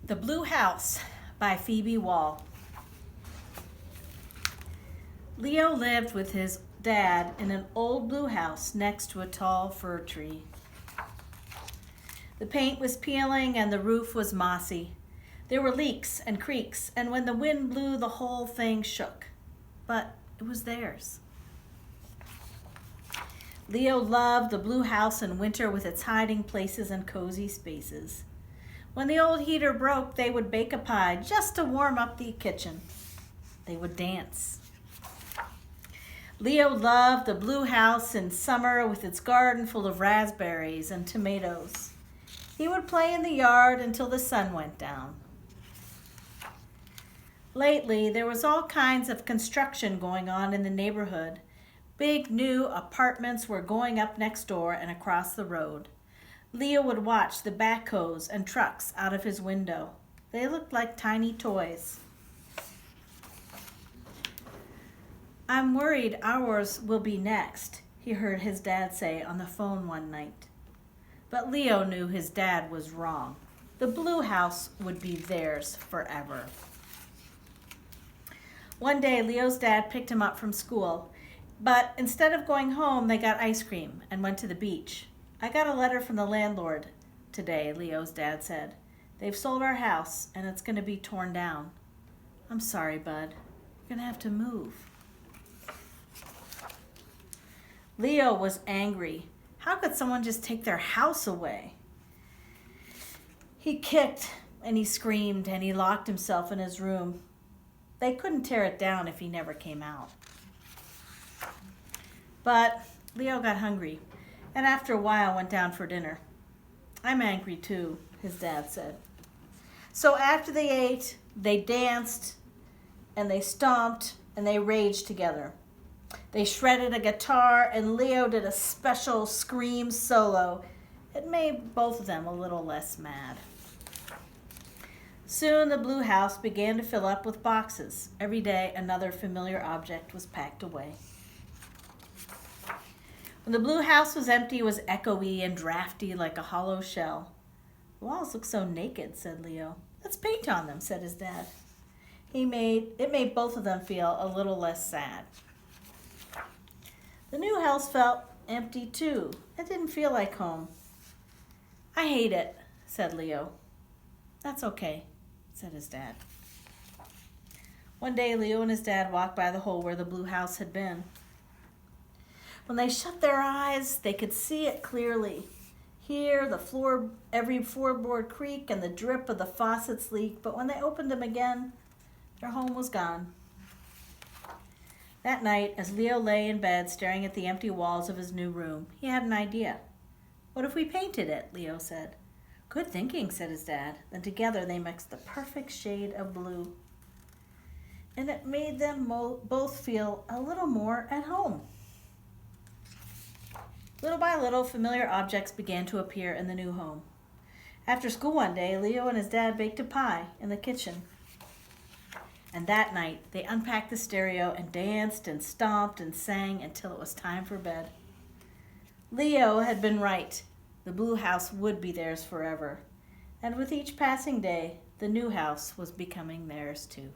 The Blue House by Phoebe Wall. Leo lived with his dad in an old blue house next to a tall fir tree. The paint was peeling and the roof was mossy. There were leaks and creaks, and when the wind blew, the whole thing shook. But it was theirs. Leo loved the blue house in winter with its hiding places and cozy spaces. When the old heater broke, they would bake a pie just to warm up the kitchen. They would dance. Leo loved the blue house in summer with its garden full of raspberries and tomatoes. He would play in the yard until the sun went down. Lately, there was all kinds of construction going on in the neighborhood. Big new apartments were going up next door and across the road. Leo would watch the backhoes and trucks out of his window. They looked like tiny toys. "I'm worried ours will be next," he heard his dad say on the phone one night. But Leo knew his dad was wrong. The blue house would be theirs forever. One day, Leo's dad picked him up from school, but instead of going home, they got ice cream and went to the beach. "I got a letter from the landlord today," Leo's dad said. "They've sold our house and it's going to be torn down." "I'm sorry, bud. You're going to have to move." Leo was angry. How could someone just take their house away? He kicked and he screamed and he locked himself in his room. They couldn't tear it down if he never came out. But Leo got hungry, and after a while went down for dinner. "I'm angry too," his dad said. So after they ate, they danced, and they stomped, and they raged together. They shredded a guitar, and Leo did a special scream solo. It made both of them a little less mad. Soon the blue house began to fill up with boxes. Every day another familiar object was packed away. When the blue house was empty, it was echoey and drafty like a hollow shell. "The walls look so naked," said Leo. "Let's paint on them," said his dad. It made both of them feel a little less sad. The new house felt empty too. It didn't feel like home. "I hate it," said Leo. "That's okay," said his dad. One day, Leo and his dad walked by the hole where the blue house had been. When they shut their eyes, they could see it clearly. Hear every floorboard creak and the drip of the faucets leak, but when they opened them again, their home was gone. That night, as Leo lay in bed staring at the empty walls of his new room, he had an idea. "What if we painted it?" Leo said. "Good thinking," said his dad. Then together they mixed the perfect shade of blue. And it made them both feel a little more at home. Little by little, familiar objects began to appear in the new home. After school one day, Leo and his dad baked a pie in the kitchen. And that night, they unpacked the stereo and danced and stomped and sang until it was time for bed. Leo had been right. The blue house would be theirs forever. And with each passing day, the new house was becoming theirs too.